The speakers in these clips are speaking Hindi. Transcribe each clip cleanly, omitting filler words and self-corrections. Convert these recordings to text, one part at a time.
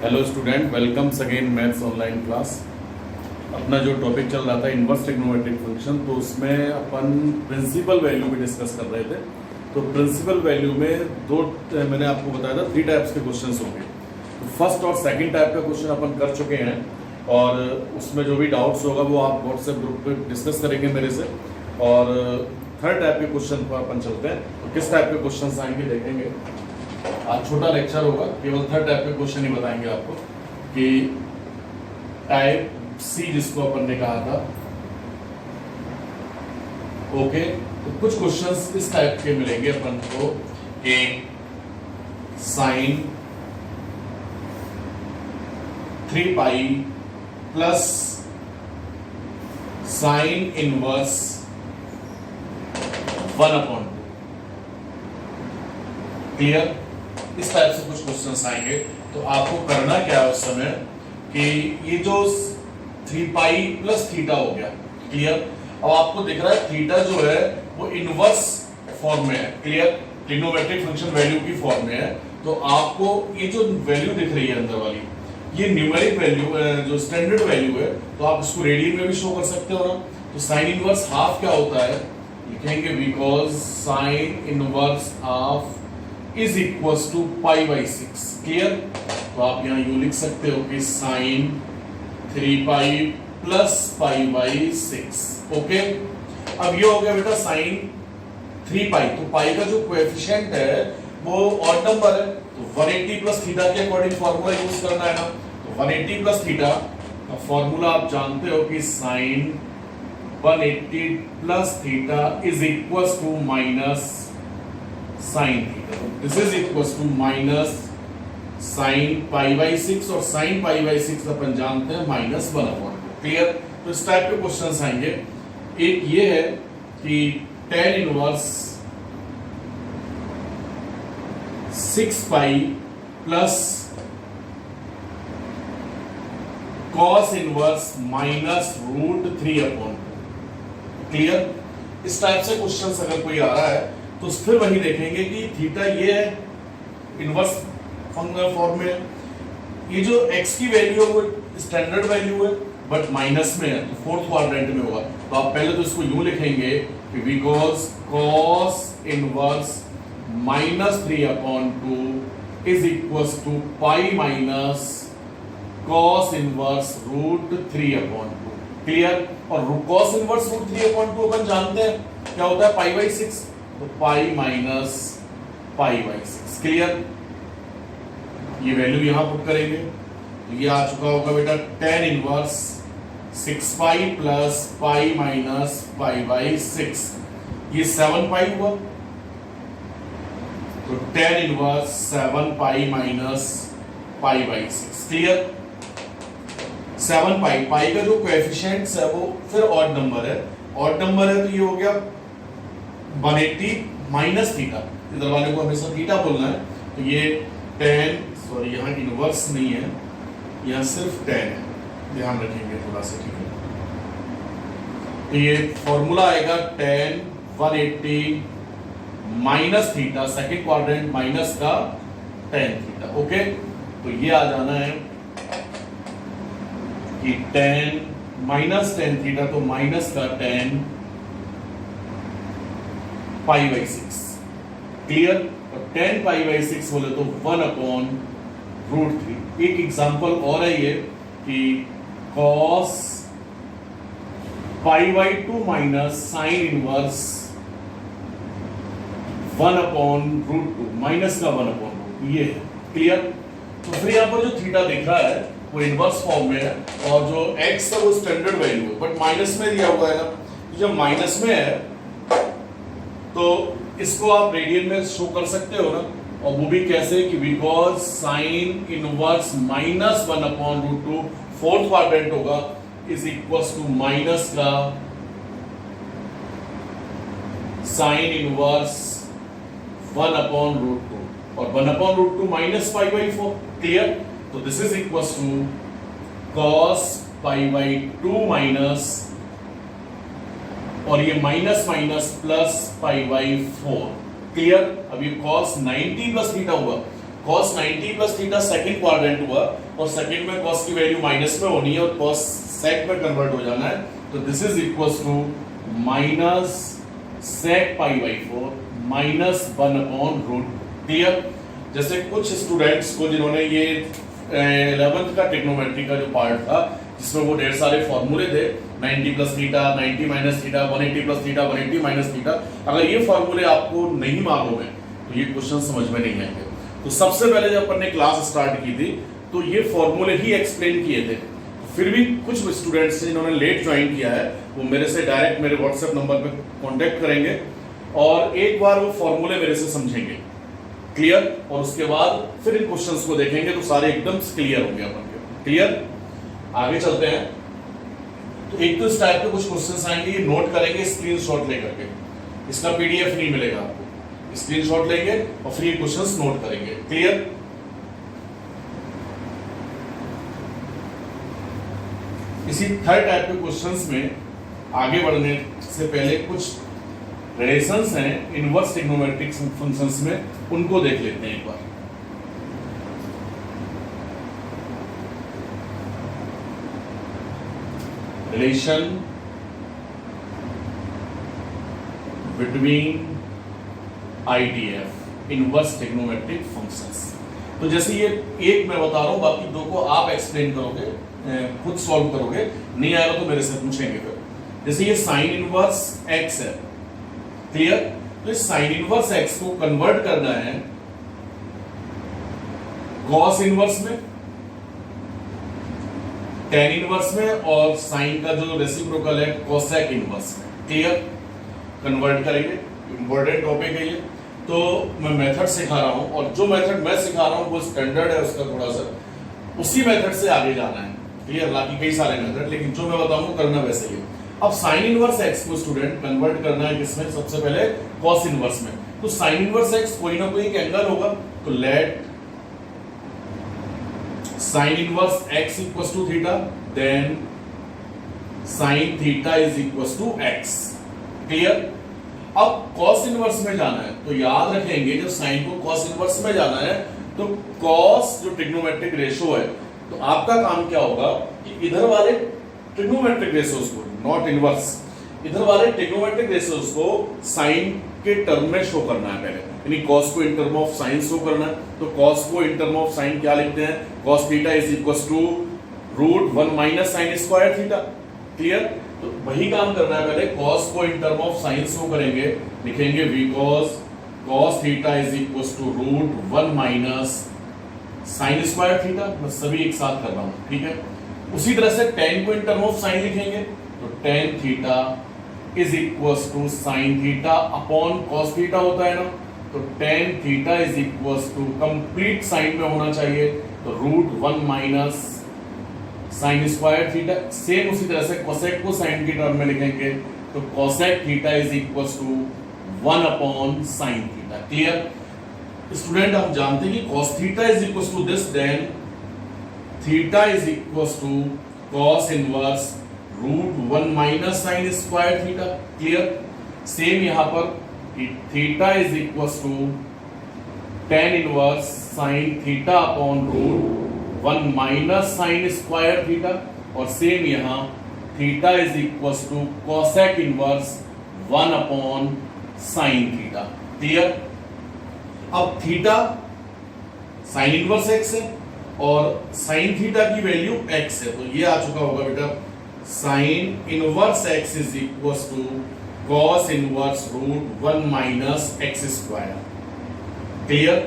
Hello student, welcomes again maths online class. अपना जो टॉपिक चल रहा था इन्वर्स ट्रिग्नोमेट्रिक फंक्शन, तो उसमें अपन प्रिंसिपल वैल्यू भी डिस्कस कर रहे थे। तो प्रिंसिपल वैल्यू में मैंने आपको बताया था 3 टाइप्स के क्वेश्चंस होंगे। तो फर्स्ट और सेकंड टाइप का क्वेश्चन अपन कर चुके हैं और उसमें जो भी डाउट्स होगा वो आप व्हाट्सएप ग्रुप पे डिस्कस करेंगे मेरे से। और थर्ड टाइप के क्वेश्चन पर अपन चलते हैं। तो किस टाइप के क्वेश्चन आएंगे देखेंगे। आज छोटा लेक्चर होगा, केवल थर्ड टाइप के क्वेश्चन ही बताएंगे आपको कि टाइप सी जिसको अपन ने कहा था। ओके, तो कुछ क्वेश्चंस इस टाइप के मिलेंगे अपन को कि sine 3 pi plus sine inverse 1/2। Clear? इस टाइप से कुछ क्वेश्चंस आएंगे। तो आपको करना क्या है उस समय कि ये जो 3 पाई प्लस थीटा हो गया, क्लियर। अब आपको दिख रहा है थीटा जो है वो इनवर्स फॉर्म में है, क्लियर, ट्रिग्नोमेट्रिक फंक्शन वैल्यू की फॉर्म में है। तो आपको ये जो वैल्यू दिख रही है अंदर वाली, ये न्यूमेरिक वैल्यू जो स्टैंडर्ड वैल्यू है, तो आप इसको रेडियन में भी शो कर सकते हो ना। तो साइन इनवर्स हाफ क्या होता है, लिखेंगे because sine inverse half is equal to pi by 6। Clear? तो आप यहां यूं लिख सकते हो कि sine 3 pi plus pi by 6। Okay, अब ये हो गया बेटा साइन 3 पाई। तो पाई का जो कोएफिशिएंट है वो ऑड नंबर है, तो 180 प्लस थीटा के अकॉर्डिंग फॉर्मूला यूज करना है ना। तो 180 प्लस थीटा का फॉर्मूला आप जानते हो कि sine 180 plus theta is equal to minus sine theta. This is equal to minus sine pi by 6 और साइन पाई बाई 6 अपन जानते हैं माइनस 1/2। क्लियर? तो इस टाइप के क्वेश्चंस आएंगे। एक ये है कि tan inverse 6 pi plus cos inverse minus √3/2। Clear? इस टाइप से क्वेश्चंस अगर कोई आ रहा है तो फिर वही देखेंगे कि थीटा ये है इनवर्स फॉर्म में, ये जो x की वैल्यू है वो स्टैंडर्ड वैल्यू है बट माइनस में है, तो फोर्थ क्वाड्रेंट में होगा। तो आप पहले तो इसको यूं लिखेंगे कि because cos inverse minus 3/2 is equal to pi minus cos inverse √3/2। Clear? और cos इनवर्स √3/2 अपन जानते हैं क्या होता है, पाई बाई 6। तो pi minus pi by 6। Clear? ये वैल्यू यहां पुट करेंगे तो ये आ चुका होगा बेटा tan inverse 6 pi plus pi minus pi by 6। ये 7 पाई हुआ, तो tan inverse 7 pi minus pi by 6। Clear? 7 पाई, पाई का जो कोएफिशिएंट्स है वो फिर ऑड नंबर है, ऑड नंबर है तो ये हो गया 180 माइनस थीटा। इधर वाले को हमेशा थीटा बोलना है। तो ये tan, सॉरी यहाँ इनवर्स नहीं है, यहाँ सिर्फ tan है, ध्यान रखेंगे थोड़ा सा, ठीक है। तो ये फॉर्मूला आएगा tan 180 minus theta, second quadrant minus का tan थीटा। ओके, तो ये आ जाना है कि tan माइनस tan थीटा, तो माइनस का tan पाई बाई 6। क्लियर? और tan पाई बाई 6 बोले तो 1/√3। एक एग्जांपल और है ये कि cos pi by 2 minus sign inverse 1/√2 minus का 1/√2 ये है। क्लियर? तो फिर यहाँ पर जो थीटा दिख रहा है वो इनवर्स फॉर्म में है और जो x है वो स्टैंडर्ड वैल्यू है बट माइनस में दिया हुआ है ना। जब माइनस में है तो इसको आप रेडियन में शो कर सकते हो ना, और वो भी कैसे कि because sine inverse minus 1/√2 fourth quadrant होगा इज इक्वल टू माइनस का साइन इनवर्स 1/√2 और 1/√2 माइनस पाई बाई 4। क्लियर? तो this is equal to cos pi by 2 minus, और ये minus plus pi by 4। Clear? अब ये cos 90 प्लस थीटा हुआ, cos 90 plus theta second quadrant हुआ और सेकंड में cos की वैल्यू माइनस में होनी है और cos sec में कन्वर्ट हो जाना है, तो this is equals to minus sec pi by 4 minus 1 upon root. Clear? जैसे कुछ स्टूडेंट्स को जिन्होंने ये 11th का ट्रिग्नोमेट्री का जो पार्ट था जिसमें वो ढेर सारे फॉर्मूले थे 90 plus theta, 90 minus theta, 180 plus theta, 180 minus theta, अगर ये फॉर्मूले आपको नहीं मालूम है तो ये क्वेश्चन समझ में नहीं आएंगे। तो सबसे पहले जब अपन ने क्लास स्टार्ट की थी तो ये फॉर्मूले ही एक्सप्लेन किए थे। फिर भी कुछ स्टूडेंट्स जिन्होंने लेट ज्वाइन किया है वो मेरे से डायरेक्ट मेरे व्हाट्सएप नंबर पे कांटेक्ट करेंगे और एक बार वो फॉर्मूले मेरे से समझेंगे। क्लियर? और उसके बाद फिर इन क्वेश्चंस को देखेंगे तो सारे एकदम क्लियर होंगे अपन के। क्लियर? आगे चलते हैं। तो एक तो इस टाइप के कुछ क्वेश्चंस आएंगे, ये नोट करेंगे स्क्रीनशॉट लेकर के, इसका पीडीएफ नहीं मिलेगा आपको, स्क्रीनशॉट लेंगे और फिर ये क्वेश्चंस नोट करेंगे। क्लियर? इसी थर्ड टाइप के क्वेश्चंस में आगे बढ़ने से पहले कुछ रिलेशंस हैं इनवर्स ट्रिग्नोमेट्रिक फंक्शंस में, उनको देख लेते हैं एक बार। Relation between IDF inverse trigonometric functions. तो जैसे ये एक मैं बता रहा हूं, बाकी दो को आप एक्सप्लेन करोगे, खुद सॉल्व करोगे, नहीं आएगा तो मेरे से पूछेंगे फिर। जैसे ये साइन इनवर्स एक्स है। क्लियर? तो इस साइन इनवर्स एक्स को कन्वर्ट करना है कॉस इनवर्स में, टेन इनवर्स में और साइन का जो रेसिप्रोकल है कोसेक इनवर्स में। क्लियर? कन्वर्ट करेंगे, इंपॉर्टेंट टॉपिक है ये। तो मैं मेथड सिखा रहा हूं और जो मेथड मैं सिखा रहा हूं वो स्टैंडर्ड है उसका, थोड़ा सा उसी मेथड से आगे जाना है। क्लियर? बाकी कई सारे मेथड, लेकिन जो मैं बताऊंगा करना वैसे ही। अब साइन इनवर्स एक्स को स्टूडेंट कन्वर्ट करना है किसमें? सबसे पहले कॉस इनवर्स में। तो साइन इनवर्स एक्स कोई ना कोई एक एंगल होगा, तो let sine inverse x equals to theta, then sine theta is equals to x. Clear? अब कॉस इनवर्स में जाना है तो याद रखेंगे जब साइन को कॉस इनवर्स में जाना है तो कॉस जो ट्रिग्नोमेट्रिक रेशो है, तो आपका काम क्या होगा कि इधर वाले ट्रिग्नोमेट्रिक रेशियोज को, नॉट इनवर्स, इधर वाले ट्रिग्नोमेट्रिक रेशियोज को साइन के टर्म में शो करना है पहले, यानी cos को in term of sine show करना है। तो cos को इन टर्म ऑफ साइन क्या लिखते हैं? cos theta is equals to root 1 minus sine square theta. Clear? तो वही काम करना है, पहले cos को in term of sine show करेंगे, लिखेंगे because cos theta is equals to root 1 minus sine square theta. मैं सभी एक साथ कर रहा हूं, ठीक है? उसी तरह से tan को इन टर्म ऑफ साइन लिखेंगे, तो tan theta is equals to sine theta upon cos theta होता है ना, तो tan theta is equals to complete sine में होना चाहिए, तो root 1 minus sine square theta. Same उसी तरह से cosec को साइन की टर्म में लिखेंगे, तो cosec theta is equals to 1 upon sine theta. Clear? Student हम जानते हैं कि cos theta is equals to this, then theta is equals to cos inverse root 1 minus sine square theta. Clear? Same यहां पर theta is equals to tan inverse sine theta upon root 1 minus sine square theta, और सेम यहां theta is equals to cosec inverse 1 upon sine theta. Clear? अब थीटा साइन इनवर्स एक्स है और साइन थीटा की वैल्यू x है, तो ये आ चुका होगा बेटा sine inverse x is equals to cos inverse root 1 minus x square. Clear?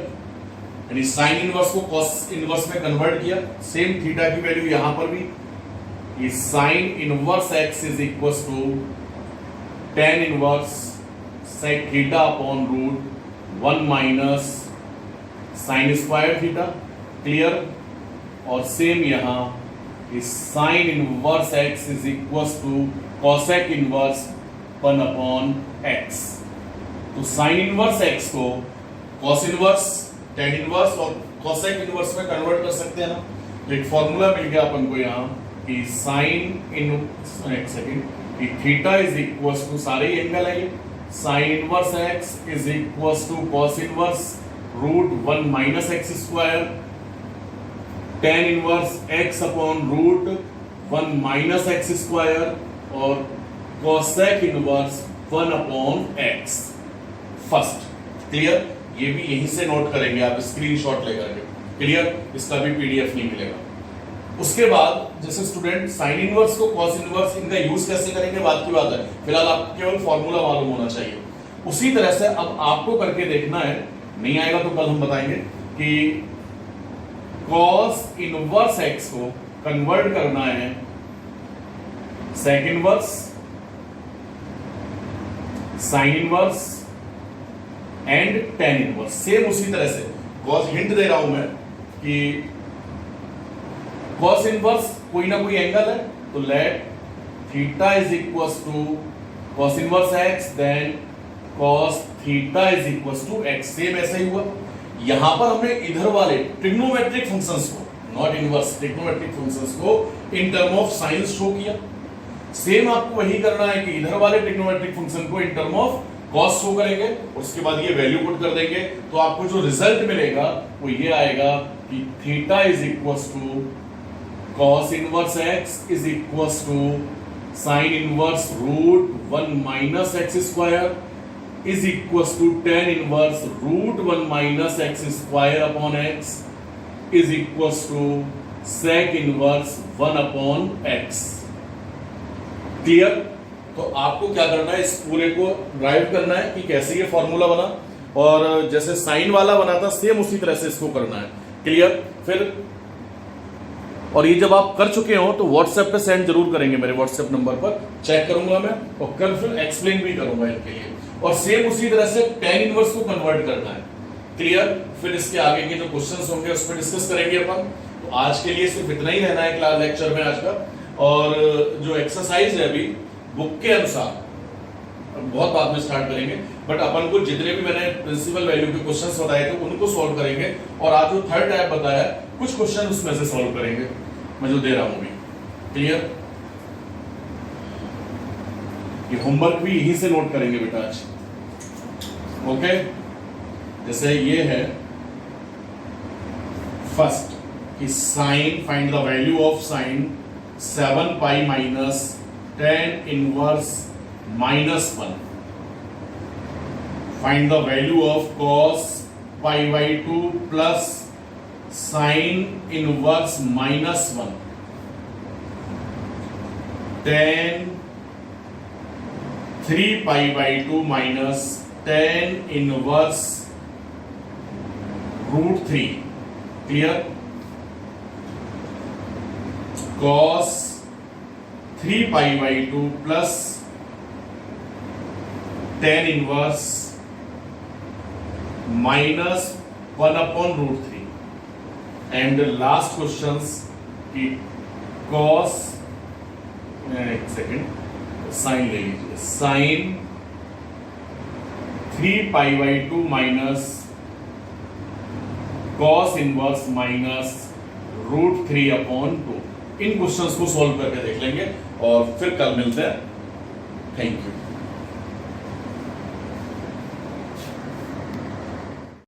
यानी साइन इनवर्स को कॉस इनवर्स में कन्वर्ट किया, सेम थीटा की वैल्यू यहां पर भी, ये sine inverse x is equals to tan inverse sec theta upon root 1 minus sine square theta. Clear? और सेम यहां sine inverse x is equals to cosec inverse 1 upon x। तो साइन इनवर्स x को cos इनवर्स, tan इनवर्स और cosec इनवर्स में कन्वर्ट कर सकते हैं ना। तो एक फॉर्मूला मिल गया अपन को यहां कि साइन इन एक सेकंड कि थीटा इज इक्वल्स टू, सारे एंगल है ये, sine inverse x is equals to cos inverse root 1 minus x square, tan inverse x upon root 1 minus x square और cosec inverse 1 upon x first. Clear? ये भी यहीं से नोट करेंगे आप स्क्रीनशॉट लेकर के। क्लियर? इसका भी पीडीएफ नहीं मिलेगा। उसके बाद जैसे स्टूडेंट साइन इनवर्स को कॉस इनवर्स इनका यूज कैसे करेंगे बात की बात है, फिलहाल आपको केवल फॉर्मूला मालूम होना चाहिए। उसी तरह से अब आपको करके देखना है, नहीं आएगा तो कल हम बताएंगे कि कॉस इनवर्स एक्स को कन्वर्ट करना है sec inverse, sine inverse and tan inverse. Same उसी तरह से कॉस हिंट दे रहा हूं मैं कि कॉस इनवर्स कोई ना कोई एंगल है, तो let theta is equal to cos inverse x, then cos theta is equal to x. Same ऐसा ही हुआ। यहां पर हमने इधर वाले ट्रिग्नोमेट्रिक फंक्शंस को, नॉट इनवर्स, ट्रिग्नोमेट्रिक फंक्शंस को in term of sine show किया। सेम आपको वही करना है कि इधर वाले ट्रिग्नोमेट्रिक फंक्शन को in term of cos show करेंगे और उसके बाद ये वैल्यू पुट कर देंगे, तो आपको जो रिजल्ट मिलेगा वो ये आएगा कि theta is equal to cos inverse x is equals to sin inverse root 1 minus x square is equals to tan inverse root 1 minus x square upon x is equals to sec inverse 1 upon x। Clear? तो आपको क्या करना है, इस पूरे को ड्राइव करना है कि कैसे ये फॉर्मूला बना, और जैसे साइन वाला बना था सेम उसी तरह से इसको करना है। क्लियर? फिर और ये जब आप कर चुके हो तो व्हाट्सएप पे सेंड जरूर करेंगे, मेरे व्हाट्सएप नंबर पर चेक करूंगा मैं और कल फिर एक्सप्लेन भी करूंगा इनके लिए। और सेम उसी तरह से tan इनवर्स को कन्वर्ट करना है। क्लियर? फिर इसके आगे के जो क्वेश्चंस होंगे उस पर डिस्कस करेंगे अपन। तो आज के लिए सिर्फ इतना ही रहना है क्लास लेक्चर में आज का। और जो एक्सरसाइज है अभी बुक के अनुसार बहुत बाद में स्टार्ट करेंगे, बट अपन को जितने भी मैंने प्रिंसिपल वैल्यू के क्वेश्चंस बताए थे उनको सॉल्व करेंगे, और आज जो थर्ड टाइप बताया कुछ क्वेश्चन उसमें से सॉल्व करेंगे मैं जो दे रहा हूं अभी। क्लियर? ये होमवर्क भी यहीं से नोट करेंगे बेटा आज। ओके? जैसे ये है फर्स्ट कि sine, find the value of sine 7 pi minus tan inverse -1, find the value of cos π/2 plus sine inverse -1, tan 3 π/2 minus tan inverse root 3। Clear? cos 3 π/2 plus tan inverse -1 upon root 3। And last questions की cos, एक सेकेंड साइन ले लीजिए, sine 3 π/2 minus cos inverse minus root 3 upon 2। इन क्वेश्चंस को सॉल्व करके देख लेंगे और फिर कल मिलते हैं। Thank you.